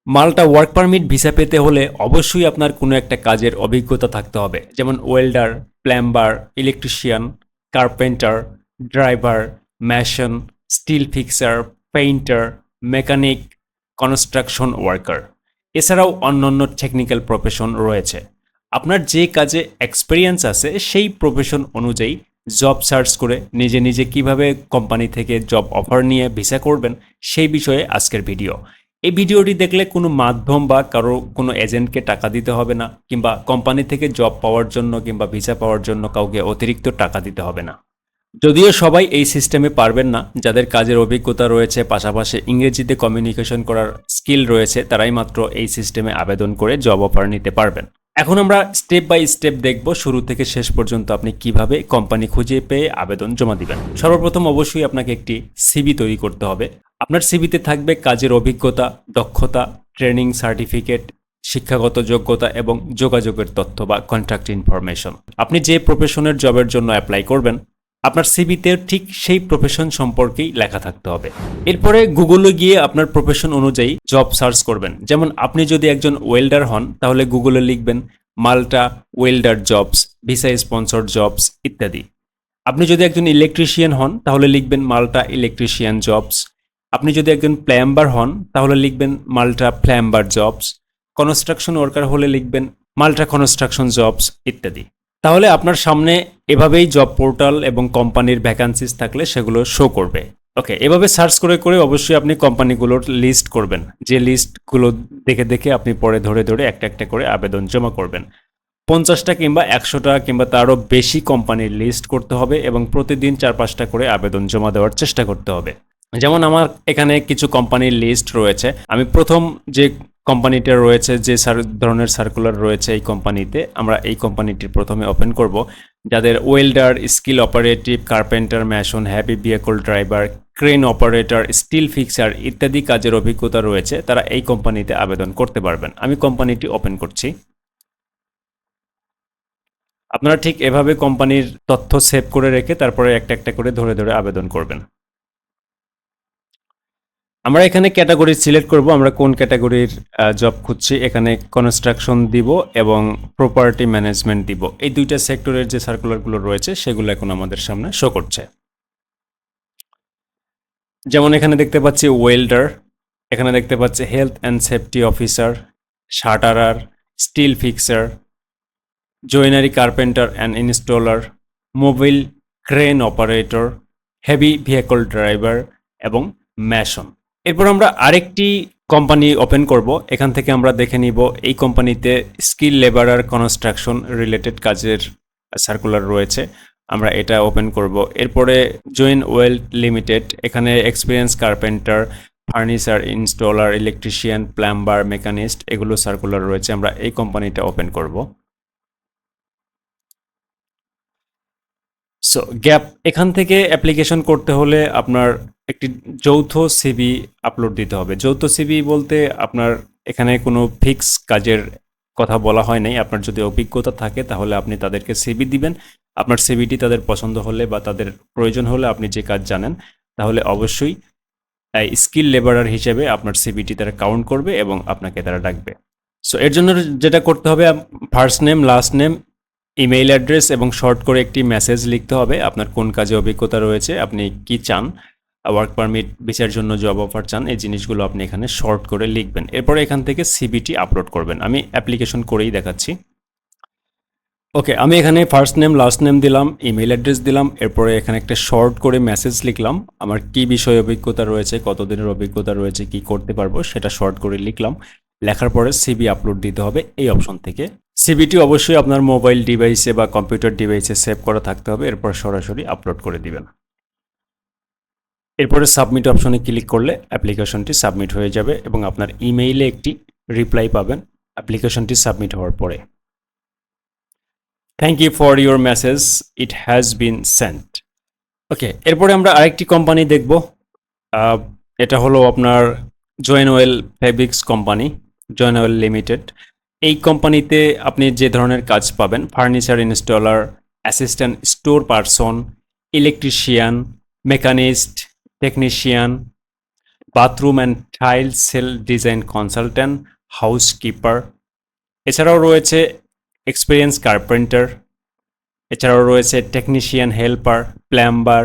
মাল্টা work permit visa পেতে হলে অবশ্যই আপনার কোনো একটা কাজের অভিজ্ঞতা থাকতে হবে, যেমন welder, plumber, electrician, carpenter, driver, mason, still fixer, painter, mechanic, construction worker. এছাড়াও অন্যান্য টেকনিক্যাল প্রফেশন রয়েছে। আপনার যে কাজে এক্সপিরিয়েন্স আছে সেই প্রফেশন অনুযায়ী জব সার্চ করে নিজে নিজে কিভাবে কোম্পানি থেকে জব অফার নিয়ে ভিসা করবেন সেই বিষয়ে আজকের ভিডিও। এই ভিডিওটি দেখলে কোনো মাধ্যম বা কারো কোনো এজেন্টকে টাকা দিতে হবে না, কিংবা কোম্পানি থেকে জব পাওয়ার জন্য কিংবা ভিসা পাওয়ার জন্য কাউকে অতিরিক্ত টাকা দিতে হবে না। যদিও সবাই এই সিস্টেমে পারবেন না, যাদের কাজের অভিজ্ঞতা রয়েছে পাশাপাশি ইংরেজিতে কমিউনিকেশন করার স্কিল রয়েছে, তারাই মাত্র এই সিস্টেমে আবেদন করে জব অফার নিতে পারবেন। এখন আমরা স্টেপ বাই স্টেপ দেখব শুরু থেকে শেষ পর্যন্ত আপনি কিভাবে কোম্পানি খুঁজে পেয়ে আবেদন জমা দিবেন। সর্বপ্রথম অবশ্যই আপনাকে একটি সিভি তৈরি করতে হবে। আপনার সিভিতে থাকবে কাজের অভিজ্ঞতা, দক্ষতা, ট্রেনিং সার্টিফিকেট, শিক্ষাগত যোগ্যতা এবং যোগাযোগের তথ্য বা কন্ট্যাক্ট ইনফরমেশন। আপনি যে প্রফেশনের জবের জন্য অ্যাপ্লাই করবেন আপনার সিভিতে ঠিক সেই প্রফেশন সম্পর্কেই লেখা থাকতে হবে। এরপরে গুগলে গিয়ে আপনার প্রফেশন অনুযায়ী জব সার্চ করবেন। যেমন আপনি যদি একজন ওয়েল্ডার হন তাহলে গুগলে লিখবেন Malta welder jobs, visa sponsored jobs ইত্যাদি। আপনি যদি একজন ইলেকট্রিশিয়ান হন তাহলে লিখবেন মাল্টা ইলেকট্রিশিয়ান জবস। আপনি যদি একজন প্লাম্বার হন তাহলে লিখবেন মাল্টা প্লাম্বার জবস। কনস্ট্রাকশন ওয়ার্কার হলে লিখবেন মাল্টা কনস্ট্রাকশন জবস ইত্যাদি। তাহলে আপনার সামনে এভাবেই জব পোর্টাল এবং কোম্পানির ভ্যাকান্সিস থাকলে সেগুলো শো করবে। ওকে, এভাবে সার্চ করে করে অবশ্যই আপনি কোম্পানিগুলোর লিস্ট করবেন, যে লিস্টগুলো দেখে দেখে আপনি পরে ধরে ধরে একটা একটা করে আবেদন জমা করবেন। 50টা কিংবা 100টা কিংবা তারও বেশি কোম্পানির লিস্ট করতে হবে এবং প্রতিদিন 4-5টা করে আবেদন জমা দেওয়ার চেষ্টা করতে হবে। যেমন আমার এখানে কিছু কোম্পানির লিস্ট রয়েছে। আমি প্রথম যে কোম্পানিটা রয়েছে, যে ধরনের সার্কুলার রয়েছে এই কোম্পানিতে, আমরা এই কোম্পানিটি প্রথমে ওপেন করব। যাদের welder, skill operative, carpenter, mason, heavy vehicle driver, crane operator, still fixer ইত্যাদি কাজের অভিজ্ঞতা রয়েছে তারা এই কোম্পানিতে আবেদন করতে পারবেন। আমি কোম্পানিটি ওপেন করছি। আপনারা ঠিক এভাবে কোম্পানির তথ্য সেভ করে রেখে তারপরে একটা একটা করে ধরে ধরে আবেদন করবেন। আমরা এখানে ক্যাটাগরি সিলেক্ট করব, আমরা কোন ক্যাটাগরির জব খুঁজছি। এখানে কনস্ট্রাকশন দিব এবং প্রপার্টি ম্যানেজমেন্ট দিব। এই দুইটা সেক্টরের যে সার্কুলারগুলো রয়েছে সেগুলো এখন আমাদের সামনে শো করছে। যেমন এখানে দেখতে পাচ্ছি ওয়েল্ডার, এখানে দেখতে পাচ্ছি health and safety officer, shutterer, steel fixer, joinery carpenter and installer, mobile crane operator, heavy vehicle driver এবং ম্যাশন। এরপর আমরা আরেকটি কোম্পানি ওপেন করব। এখান থেকে আমরা দেখে নিব এই কোম্পানিতে স্কিল লেবারার কনস্ট্রাকশন রিলেটেড কাজের সার্কুলার রয়েছে, আমরা এটা ওপেন করব। এরপরে জয়েন ওয়েল্ড লিমিটেড, এখানে experience carpenter, furniture installer, electrician, plumber, machinist এগুলো সার্কুলার রয়েছে, আমরা এই কোম্পানিটা ওপেন করব। সো গ্যাপ, এখান থেকে অ্যাপ্লিকেশন করতে হলে আপনার একটি যৌথ সিভি আপলোড দিতে হবে। যৌথ সিভি বলতে আপনার এখানে কোনো ফিক্স কাজের কথা বলা হয় নাই। আপনার যদি অভিজ্ঞতা থাকে তাহলে আপনি তাদেরকে সিভি দিবেন। আপনার সিভিটি তাদের পছন্দ হলে বা তাদের প্রয়োজন হলে আপনি যে কাজ জানেন তাহলে অবশ্যই স্কিল লেবারার হিসেবে আপনার সিভিটি তারা কাউন্ট করবে এবং আপনাকে তারা ডাকবে। সো এর জন্য যেটা করতে হবে, first name, last name, email address এবং শর্ট করে একটি মেসেজ লিখতে হবে। আপনার কোন কাজে অভিজ্ঞতা রয়েছে, আপনি কি চান, ওয়ার্ক পারমিট, ভিসার জন্য জব অফার চান, এই জিনিসগুলো আপনি এখানে শর্ট করে লিখবেন। এরপরে এখান থেকে সিভিটি আপলোড করবেন। আমি অ্যাপ্লিকেশন করেই দেখাচ্ছি। ওকে, আমি এখানে ফার্স্ট নেম, লাস্ট নেম দিলাম, ইমেইল অ্যাড্রেস দিলাম, এরপরে এখানে একটা শর্ট করে মেসেজ লিখলাম। আমার কি বিষয়ে অভিজ্ঞতা রয়েছে, কতদিনের অভিজ্ঞতা রয়েছে, কি করতে পারবো সেটা শর্ট করে লিখলাম। লেখার পরে সিভি আপলোড দিতে হবে এই অপশন থেকে। সিভিটি অবশ্যই আপনার মোবাইল ডিভাইসে বা কম্পিউটার ডিভাইসে সেভ করা থাকতে হবে, এরপর সরাসরি আপলোড করে দিবেন। এরপরে সাবমিট অপশনে ক্লিক করলে অ্যাপ্লিকেশনটি সাবমিট হয়ে যাবে এবং আপনার ইমেইলে একটি রিপ্লাই পাবেন অ্যাপ্লিকেশনটি সাবমিট হওয়ার পরে। Thank you for your message, it has been sent. Okay, এরপরে আমরা আরেকটি কোম্পানি দেখব। এটা হলো আপনার Joinwell Fabrics company, Joinwell limited. এই কোম্পানিতে আপনি যে ধরনের কাজ পাবেন, furniture installer, assistant store person, electrician, machinist, technician, bathroom and tile sale design consultant, housekeeper. এছাড়াও রয়েছে এক্সপিরিয়েন্স কার্পেন্টার, এছাড়াও রয়েছে technician helper, plumber,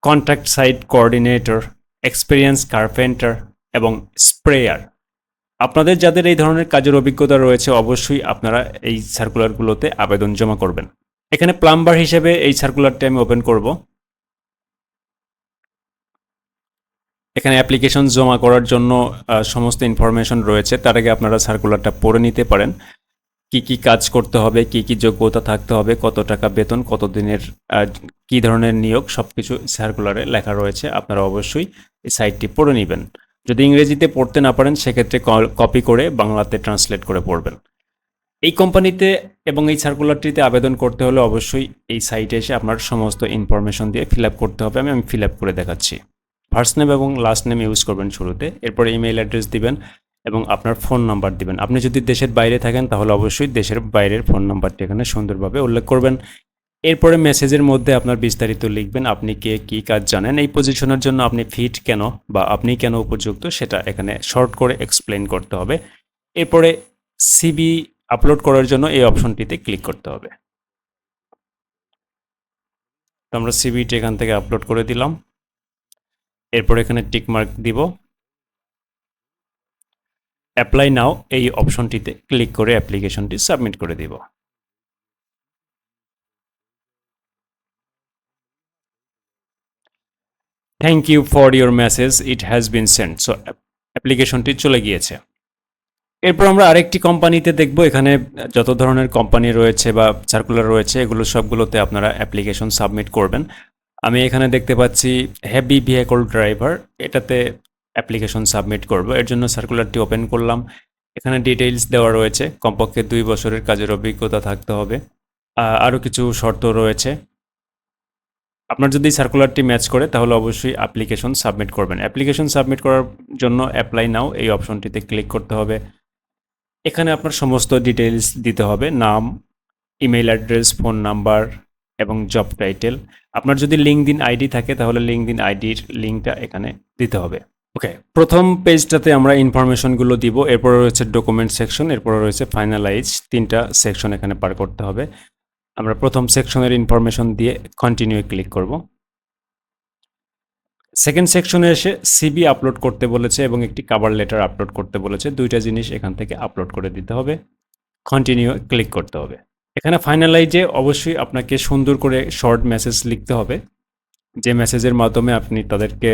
contract site coordinator, experience carpenter এবং স্প্রেয়ার। আপনাদের যাদের এই ধরনের কাজের অভিজ্ঞতা রয়েছে অবশ্যই আপনারা এই সার্কুলারগুলোতে আবেদন জমা করবেন। এখানে প্লাম্বার হিসেবে এই সার্কুলারটি আমি ওপেন করব। এখানে অ্যাপ্লিকেশন জমা করার জন্য সমস্ত ইনফরমেশন রয়েছে। তার আগে আপনারা সার্কুলারটা পড়ে নিতে পারেন। কি কি কাজ করতে হবে, কি কি যোগ্যতা থাকতে হবে, কত টাকা বেতন, কত দিনের কি ধরনের নিয়োগ, সবকিছু সার্কুলারে লেখা রয়েছে। আপনারা অবশ্যই এই সাইটটি পড়ে নেবেন। যদি ইংরেজিতে পড়তে না পারেন সেক্ষেত্রে কপি করে বাংলাতে ট্রান্সলেট করে পড়বেন। এই কোম্পানিতে এবং এই সার্কুলারটিতে আবেদন করতে হলে অবশ্যই এই সাইটে এসে আপনার সমস্ত ইনফরমেশন দিয়ে ফিল আপ করতে হবে। আমি ফিল আপ করে দেখাচ্ছি। ফার্স্ট নেম এবং লাস্ট নেম ইউজ করবেন শুরুতে, এরপরে ইমেল অ্যাড্রেস দিবেন এবং আপনার ফোন নাম্বার দিবেন। আপনি যদি দেশের বাইরে থাকেন তাহলে অবশ্যই দেশের বাইরের ফোন নাম্বারটি এখানে সুন্দরভাবে উল্লেখ করবেন। এরপরে মেসেজের মধ্যে আপনার বিস্তারিত লিখবেন, আপনি কে কী কাজ জানেন, এই পজিশনের জন্য আপনি ফিট কেন বা আপনি কেন উপযুক্ত সেটা এখানে শর্ট করে এক্সপ্লেন করতে হবে। এরপরে সিভি আপলোড করার জন্য এই অপশনটিতে ক্লিক করতে হবে। তো আমরা সিভিটি এখান থেকে আপলোড করে দিলাম। এরপর এখানে টিক মার্ক দিব। অ্যাপ্লাই নাও এই অপশনটিতে ক্লিক করে অ্যাপ্লিকেশনটি সাবমিট করে দিব। Thank you for your message, it has been send. So অ্যাপ্লিকেশনটি চলে গিয়েছে। এরপর আমরা আরেকটি কোম্পানিতে দেখব। এখানে যত ধরনের কোম্পানি রয়েছে বা সার্কুলার রয়েছে এগুলো সবগুলোতে আপনারা অ্যাপ্লিকেশন সাবমিট করবেন। আমি এখানে দেখতে পাচ্ছি হেভি ভেহিকল ড্রাইভার, এটাতে অ্যাপ্লিকেশন সাবমিট করব। এর জন্য সার্কুলারটি ওপেন করলাম। এখানে ডিটেইলস দেওয়া রয়েছে, কমপক্ষে 2 বছরের কাজের অভিজ্ঞতা থাকতে হবে। আরও কিছু শর্ত রয়েছে। আপনার যদি সার্কুলারটি ম্যাচ করে তাহলে অবশ্যই অ্যাপ্লিকেশন সাবমিট করবেন। অ্যাপ্লিকেশন সাবমিট করার জন্য অ্যাপ্লাই নাও এই অপশনটিতে ক্লিক করতে হবে। এখানে আপনার সমস্ত ডিটেইলস দিতে হবে, নাম, ইমেল অ্যাড্রেস, ফোন নাম্বার এবং জব টাইটেল। আপনার যদি লিঙ্কডইন আইডি থাকে তাহলে লিঙ্কডইন আইডির লিঙ্কটা এখানে দিতে হবে। ওকে, প্রথম পেজটাতে আমরা ইনফরমেশনগুলো দিব। এরপরে রয়েছে ডকুমেন্ট সেকশন, এরপরে রয়েছে ফাইনালাইজ। 3টা সেকশন এখানে পার করতে হবে। আমরা প্রথম সেকশনের ইনফরমেশন দিয়ে কন্টিনিউ ক্লিক করব। সেকেন্ড সেকশনে এসে সিভি আপলোড করতে বলেছে এবং একটি কভার লেটার আপলোড করতে বলেছে। 2টা জিনিস এখান থেকে আপলোড করে দিতে হবে। কন্টিনিউ ক্লিক করতে হবে। এখানে ফাইনালাইজে অবশ্যই আপনাকে সুন্দর করে শর্ট মেসেজ লিখতে হবে, যে মেসেজের মাধ্যমে আপনি তাদেরকে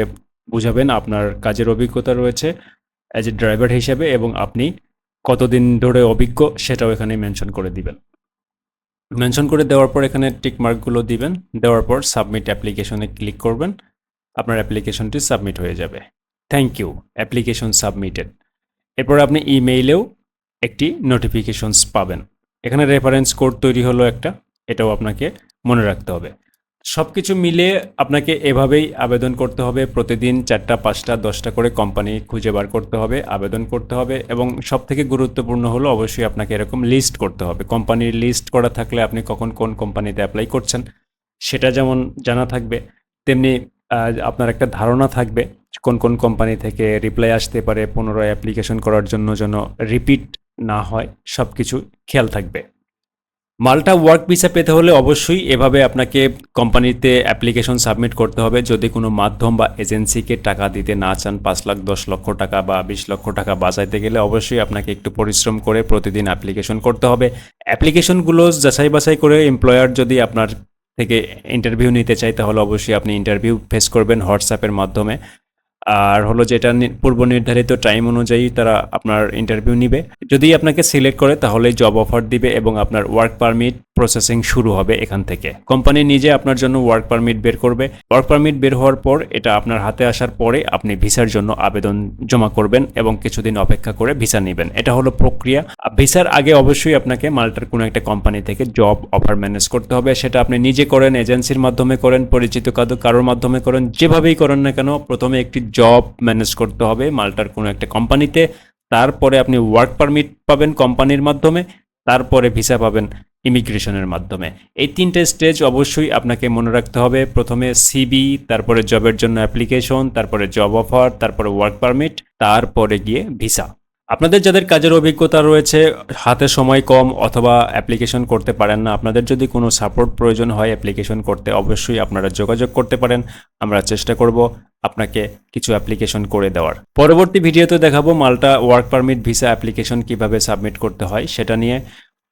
বুঝাবেন আপনার কাজের অভিজ্ঞতা রয়েছে অ্যাজ এ ড্রাইভার হিসেবে এবং আপনি কতদিন ধরে অভিজ্ঞ সেটাও এখানে মেনশন করে দিবেন। মেনশন করে দেওয়ার পর এখানে টিক মার্কগুলো দিবেন। দেওয়ার পর সাবমিট অ্যাপ্লিকেশনে ক্লিক করবেন। আপনার অ্যাপ্লিকেশনটি সাবমিট হয়ে যাবে। Thank you, application submitted. এরপর আপনি ইমেইলেও একটি নোটিফিকেশনস পাবেন। এখানে রেফারেন্স কোড তৈরি হলো একটা, এটাও আপনাকে মনে রাখতে হবে। সব কিছু মিলিয়ে আপনাকে এভাবেই আবেদন করতে হবে। প্রতিদিন 4টা 5টা 10টা করে কোম্পানি খুঁজে বার করতে হবে, আবেদন করতে হবে এবং সবথেকে গুরুত্বপূর্ণ হলো অবশ্যই আপনাকে এরকম লিস্ট করতে হবে। কোম্পানির লিস্ট করা থাকলে আপনি কখন কোন কোম্পানিতে অ্যাপ্লাই করছেন সেটা যেমন জানা থাকবে, তেমনি আপনার একটা ধারণা থাকবে কোন কোন কোম্পানি থেকে রিপ্লাই আসতে পারে। পুনরায় অ্যাপ্লিকেশন করার জন্য যেন রিপিট না হয়, সব কিছু খেয়াল থাকবে। মাল্টা ওয়ার্ক ভিসা পেতে হলে অবশ্যই এভাবে আপনাকে কোম্পানিতে অ্যাপ্লিকেশন সাবমিট করতে হবে। যদি কোনো মাধ্যম বা এজেন্সিকে টাকা দিতে না চান, 5 লাখ 10 লক্ষ টাকা বা 20 লক্ষ টাকা বাঁচাইতে গেলে অবশ্যই আপনাকে একটু পরিশ্রম করে প্রতিদিন অ্যাপ্লিকেশন করতে হবে। অ্যাপ্লিকেশনগুলো যাচাই বাছাই করে এমপ্লয়ার যদি আপনার থেকে ইন্টারভিউ নিতে চায় তাহলে অবশ্যই আপনি ইন্টারভিউ ফেস করবেন হোয়াটসঅ্যাপের মাধ্যমে। আর হলো যেটা পূর্ব নির্ধারিত টাইম অনুযায়ী তারা আপনার ইন্টারভিউ নিবে। যদি আপনাকে সিলেক্ট করে তাহলে জব অফার দিবে এবং আপনার ওয়ার্ক পারমিট প্রসেসিং শুরু হবে এখান থেকে। কোম্পানি নিজে আপনার জন্য ওয়ার্ক পারমিট বের করবে। ওয়ার্ক পারমিট বের হওয়ার পর এটা আপনার হাতে আসার পরে আপনি ভিসার জন্য আবেদন জমা করবেন এবং কিছুদিন অপেক্ষা করে ভিসা নেবেন। এটা হলো প্রক্রিয়া। ভিসার আগে অবশ্যই আপনাকে মাল্টার কোনো একটা কোম্পানি থেকে জব অফার ম্যানেজ করতে হবে। সেটা আপনি নিজে করেন, এজেন্সির মাধ্যমে করেন, পরিচিত কারোর মাধ্যমে করেন, যেভাবেই করেন না কেন প্রথমে একটি জব ম্যানেজ করতে হবে মাল্টার কোনো একটা কোম্পানিতে। তারপরে আপনি ওয়ার্ক পারমিট পাবেন কোম্পানির মাধ্যমে, তারপরে ভিসা পাবেন ইমিগ্রেশনের মাধ্যমে। এই 3টে স্টেজ অবশ্যই আপনাকে মনে রাখতে হবে। প্রথমে সিভি, তারপরে জবের জন্য অ্যাপ্লিকেশন, তারপরে জব অফার, তারপরে ওয়ার্ক পারমিট, তারপরে গিয়ে ভিসা। আপনাদের যাদের কাজের অভিজ্ঞতা রয়েছে, হাতে সময় কম অথবা অ্যাপ্লিকেশন করতে পারেন না, আপনাদের যদি কোনো সাপোর্ট প্রয়োজন হয় অ্যাপ্লিকেশন করতে, অবশ্যই আপনারা যোগাযোগ করতে পারেন। আমরা চেষ্টা করব আপনাকে কিছু অ্যাপ্লিকেশন করে দেওয়ার। পরবর্তী ভিডিওতে দেখাবো মাল্টা ওয়ার্ক পারমিট ভিসা অ্যাপ্লিকেশন কিভাবে সাবমিট করতে হয় সেটা নিয়ে।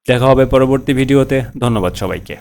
দেখা হবে পরবর্তী ভিডিওতে। ধন্যবাদ সবাইকে।